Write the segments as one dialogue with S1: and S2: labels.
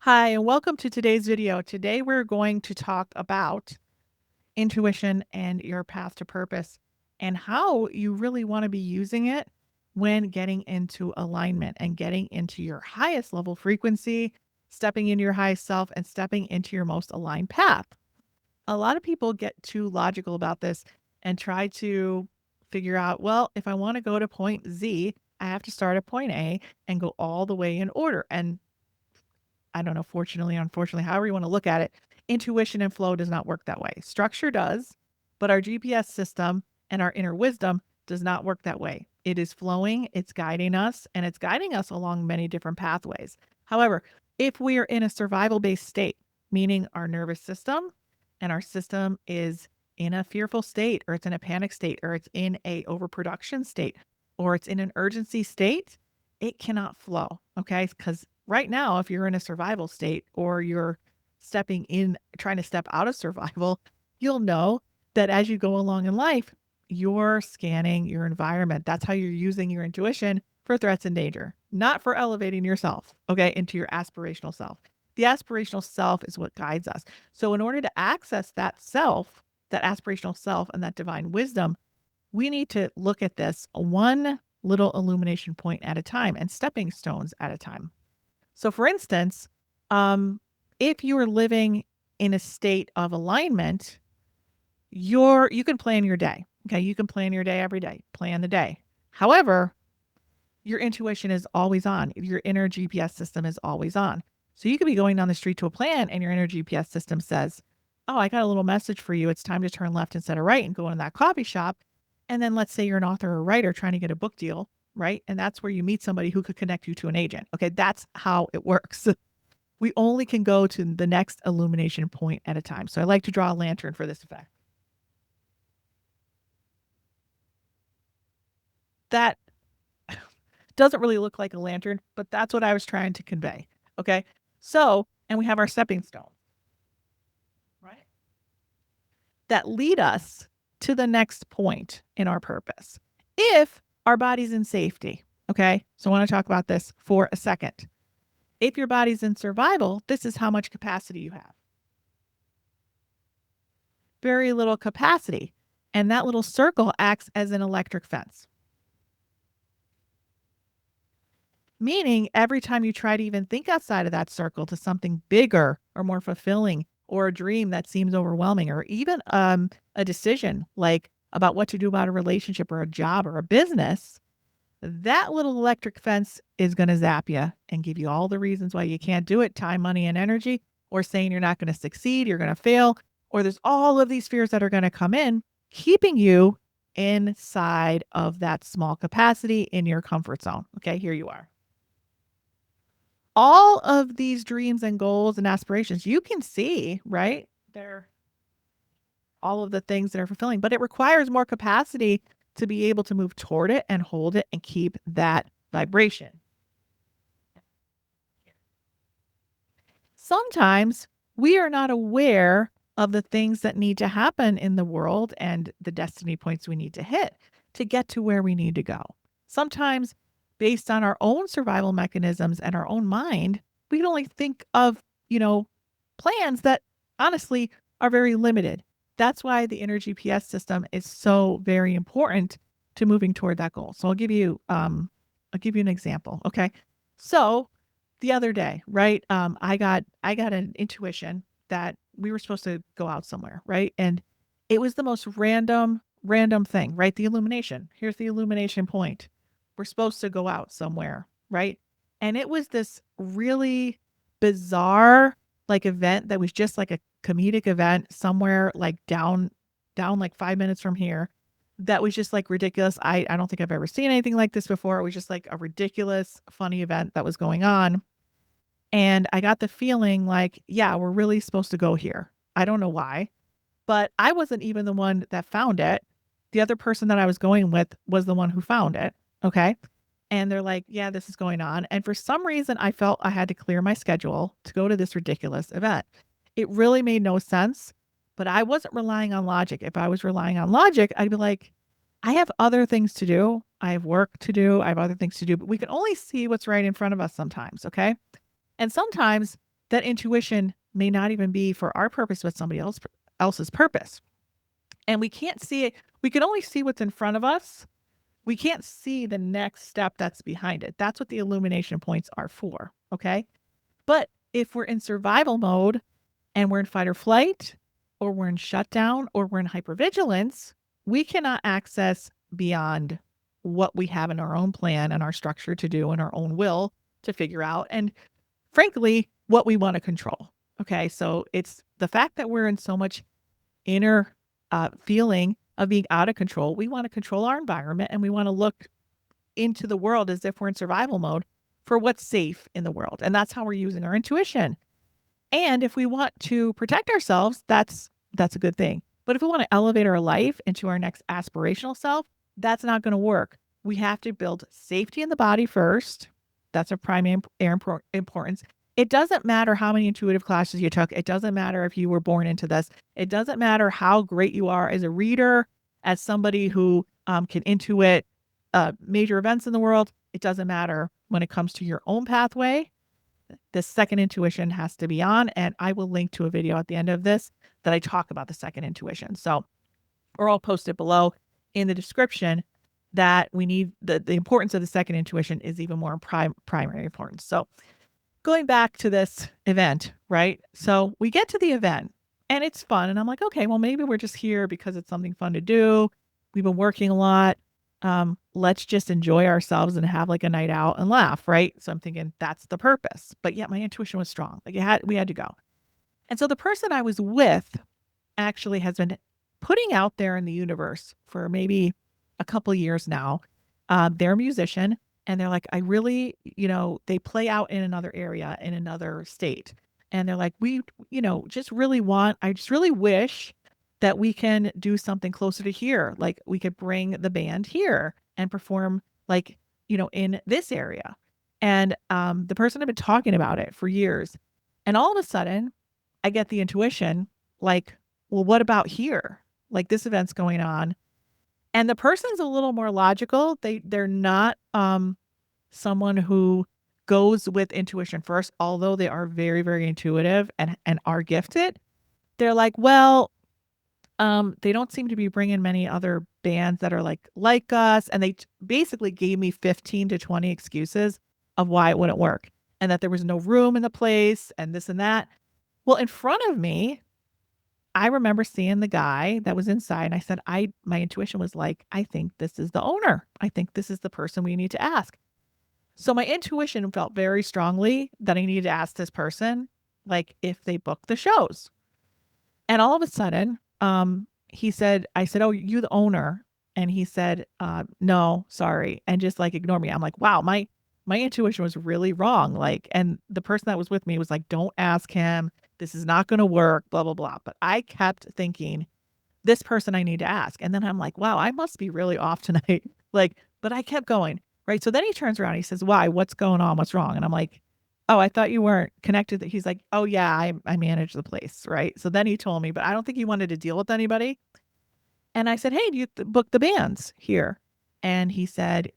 S1: Hi, and welcome to today's video. Today we're going to talk about intuition and your path to purpose and how you really want to be using it when getting into alignment and getting into your highest level frequency, stepping into your highest self and stepping into your most aligned path. A lot of people get too logical about this and try to figure out, well, if I want to go to point Z, I have to start at point A and go all the way in order. And I don't know, fortunately, unfortunately, however you want to look at it, intuition and flow does not work that way. Structure does, but our GPS system and our inner wisdom does not work that way. It is flowing, it's guiding us, and it's guiding us along many different pathways. However, if we are in a survival based state, meaning our nervous system and our system is in a fearful state, or it's in a panic state, or it's in a overproduction state, or it's in an urgency state, it cannot flow. Okay. Because right now, if you're in a survival state or you're stepping in, trying to step out of survival, you'll know that as you go along in life, you're scanning your environment. That's how you're using your intuition for threats and danger, not for elevating yourself, okay, into your aspirational self. The aspirational self is what guides us. So, in order to access that self, that aspirational self, and that divine wisdom, we need to look at this one little illumination point at a time and stepping stones at a time. So, for instance, if you are living in a state of alignment, you can plan your day. Okay, you can plan your day every day. Plan the day. However, your intuition is always on. Your inner GPS system is always on. So you could be going down the street to a plan, and your inner GPS system says, "Oh, I got a little message for you. It's time to turn left instead of right and go in that coffee shop." And then let's say you're an author or writer trying to get a book deal, right? And that's where you meet somebody who could connect you to an agent. Okay, that's how it works. We only can go to the next illumination point at a time. So I like to draw a lantern for this effect. That doesn't really look like a lantern, but that's what I was trying to convey. Okay. So, and we have our stepping stones, right? That lead us to the next point in our purpose. If our body's in safety, okay? So I want to talk about this for a second. If your body's in survival, this is how much capacity you have. Very little capacity. And that little circle acts as an electric fence. Meaning, every time you try to even think outside of that circle to something bigger or more fulfilling, or a dream that seems overwhelming, or even a decision like about what to do about a relationship or a job or a business, that little electric fence is going to zap you and give you all the reasons why you can't do it, time, money, and energy, or saying you're not going to succeed, you're going to fail, or there's all of these fears that are going to come in, keeping you inside of that small capacity in your comfort zone. Okay, here you are. All of these dreams and goals and aspirations you can see, right? They're all of the things that are fulfilling, but it requires more capacity to be able to move toward it and hold it and keep that vibration. Sometimes we are not aware of the things that need to happen in the world and the destiny points we need to hit to get to where we need to go. Sometimes, based on our own survival mechanisms and our own mind, we can only think of, plans that honestly are very limited. That's why the inner GPS system is so very important to moving toward that goal. So I'll give you an example. Okay. So the other day, right? I got an intuition that we were supposed to go out somewhere, right? And it was the most random thing, right? The illumination. Here's the illumination point. We're supposed to go out somewhere, right? And it was this really bizarre like event that was just like a comedic event somewhere like down like 5 minutes from here that was just like ridiculous. I don't think I've ever seen anything like this before. It was just like a ridiculous, funny event that was going on. And I got the feeling like, yeah, we're really supposed to go here. I don't know why, but I wasn't even the one that found it. The other person that I was going with was the one who found it. Okay. And they're like, yeah, this is going on. And for some reason, I felt I had to clear my schedule to go to this ridiculous event. It really made no sense, but I wasn't relying on logic. If I was relying on logic, I'd be like, I have other things to do. I have work to do. I have other things to do, but we can only see what's right in front of us sometimes. Okay. And sometimes that intuition may not even be for our purpose, but somebody else's purpose. And we can't see it. We can only see what's in front of us. We can't see the next step that's behind it. That's what the illumination points are for. Okay. But if we're in survival mode and we're in fight or flight, or we're in shutdown, or we're in hypervigilance, we cannot access beyond what we have in our own plan and our structure to do and our own will to figure out. And frankly, what we want to control. Okay. So it's the fact that we're in so much inner feeling of being out of control. We want to control our environment and we want to look into the world as if we're in survival mode for what's safe in the world. And that's how we're using our intuition. And if we want to protect ourselves, that's a good thing. But if we want to elevate our life into our next aspirational self, that's not going to work. We have to build safety in the body first. That's of primary importance. It doesn't matter how many intuitive classes you took. It doesn't matter if you were born into this. It doesn't matter how great you are as a reader, as somebody who can intuit major events in the world. It doesn't matter when it comes to your own pathway. The second intuition has to be on. And I will link to a video at the end of this that I talk about the second intuition. So, or I'll post it below in the description that we need the importance of the second intuition is even more primary importance. So going back to this event, right? So we get to the event and it's fun. And I'm like, okay, well, maybe we're just here because it's something fun to do. We've been working a lot. Let's just enjoy ourselves and have like a night out and laugh, right? So I'm thinking that's the purpose. But yet my intuition was strong. Like we had to go. And so the person I was with actually has been putting out there in the universe for maybe a couple years now. They're a musician and they're like, I really, they play out in another area, in another state. And they're like, I just really wish that we can do something closer to here. Like we could bring the band here and perform like, in this area. And the person had been talking about it for years. And all of a sudden I get the intuition like, well, what about here? Like this event's going on. And the person's a little more logical. They're not someone who goes with intuition first, although they are very, very intuitive and are gifted. They're like, well, they don't seem to be bringing many other bands that are like us. And they basically gave me 15 to 20 excuses of why it wouldn't work and that there was no room in the place and this and that. Well, in front of me, I remember seeing the guy that was inside and I said, my intuition was like, I think this is the owner. I think this is the person we need to ask. So my intuition felt very strongly that I needed to ask this person, like if they book the shows. And all of a sudden, I said, oh, you the owner. And he said, no, sorry. And just like ignore me. I'm like, wow, my intuition was really wrong. Like, and the person that was with me was like, don't ask him. This is not going to work, blah, blah, blah. But I kept thinking, this person I need to ask. And then I'm like, wow, I must be really off tonight. But I kept going. Right. So then he turns around. He says, why? What's going on? What's wrong? And I'm like, oh, I thought you weren't connected. He's like, oh, yeah, I manage the place. Right. So then he told me, but I don't think he wanted to deal with anybody. And I said, hey, do you book the bands here? And he said,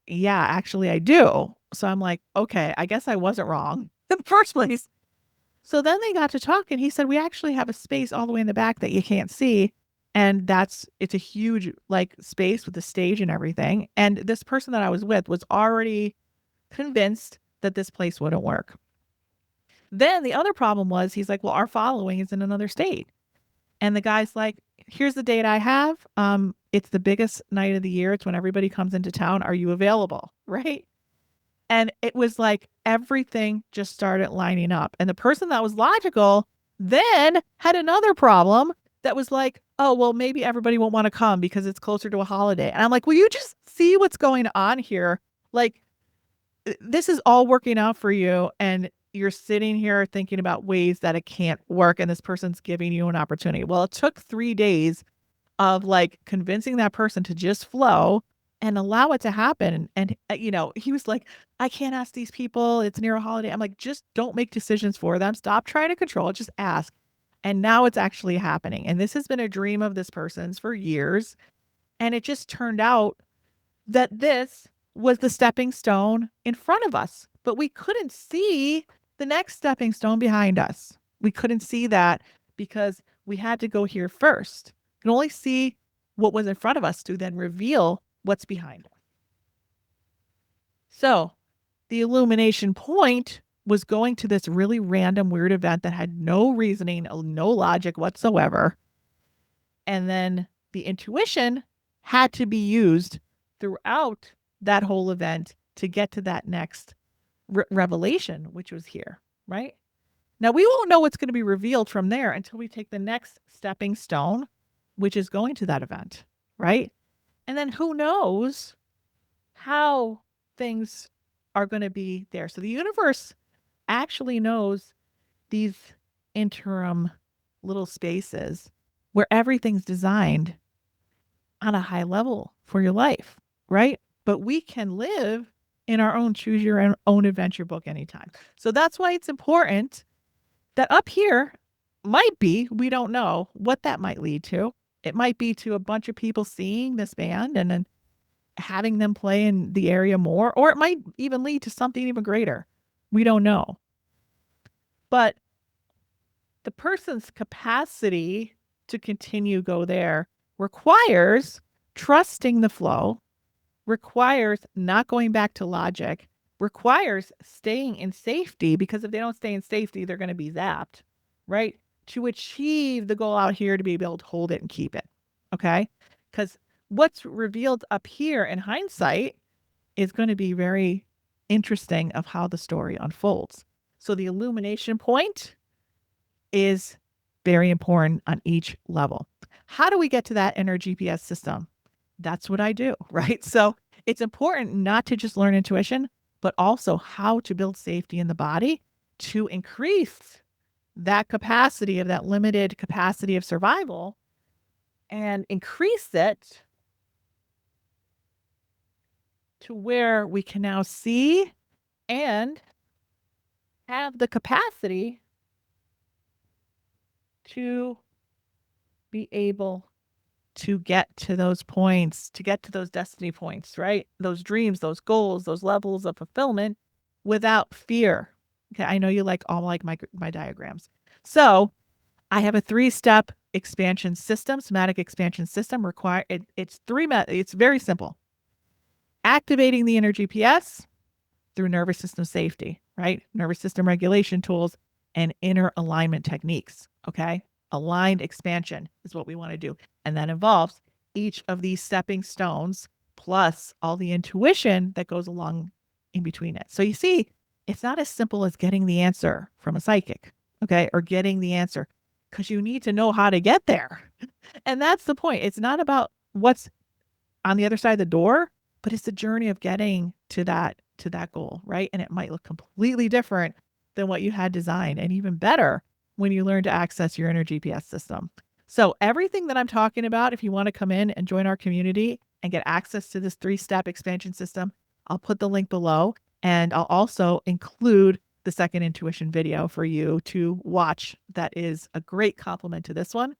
S1: yeah, actually, I do. So I'm like, okay, I guess I wasn't wrong in the first place. So then they got to talk and he said, we actually have a space all the way in the back that you can't see. And it's a huge like space with the stage and everything. And this person that I was with was already convinced that this place wouldn't work. Then the other problem was he's like, well, our following is in another state. And the guy's like, here's the date I have. It's the biggest night of the year. It's when everybody comes into town. Are you available? Right. And it was like everything just started lining up. And the person that was logical then had another problem that was like, oh, well, maybe everybody won't want to come because it's closer to a holiday. And I'm like, will you just see what's going on here? Like, this is all working out for you. And you're sitting here thinking about ways that it can't work. And this person's giving you an opportunity. Well, it took 3 days of like convincing that person to just flow and allow it to happen. And, he was like, I can't ask these people. It's near a holiday. I'm like, just don't make decisions for them. Stop trying to control it. Just ask. And now it's actually happening. And this has been a dream of this person's for years. And it just turned out that this was the stepping stone in front of us. But we couldn't see the next stepping stone behind us. We couldn't see that because we had to go here first. We can only see what was in front of us to then reveal what's behind us. So the illumination point was going to this really random, weird event that had no reasoning, no logic whatsoever. And then the intuition had to be used throughout that whole event to get to that next revelation, which was here, right? Now, we won't know what's going to be revealed from there until we take the next stepping stone, which is going to that event, right? And then who knows how things are going to be there. So the universe actually knows these interim little spaces where everything's designed on a high level for your life, right? But we can live in our own choose your own adventure book anytime. So that's why it's important that up here might be, we don't know what that might lead to. It might be to a bunch of people seeing this band and then having them play in the area more, or it might even lead to something even greater. We don't know. But the person's capacity to continue go there requires trusting the flow, requires not going back to logic, requires staying in safety, because if they don't stay in safety, they're going to be zapped, right? To achieve the goal out here to be able to hold it and keep it. Okay? Because what's revealed up here in hindsight is going to be very interesting of how the story unfolds. So the illumination point is very important on each level. How do we get to that inner GPS system? That's what I do, right? So it's important not to just learn intuition, but also how to build safety in the body to increase that capacity of that limited capacity of survival and increase it to where we can now see and have the capacity to be able to get to those points, to get to those destiny points, right? Those dreams, those goals, those levels of fulfillment without fear. Okay, I know you like my diagrams. So I have a 3-step expansion system, somatic expansion system. It's very simple. Activating the inner GPS through nervous system safety, right? Nervous system regulation tools and inner alignment techniques. Okay. Aligned expansion is what we want to do. And that involves each of these stepping stones plus all the intuition that goes along in between it. So you see, it's not as simple as getting the answer from a psychic, okay, or getting the answer, because you need to know how to get there. And that's the point. It's not about what's on the other side of the door, but it's the journey of getting to that goal, right? And it might look completely different than what you had designed, and even better when you learn to access your inner GPS system. So everything that I'm talking about, if you want to come in and join our community and get access to this 3-step expansion system, I'll put the link below, and I'll also include the second intuition video for you to watch. That is a great complement to this one.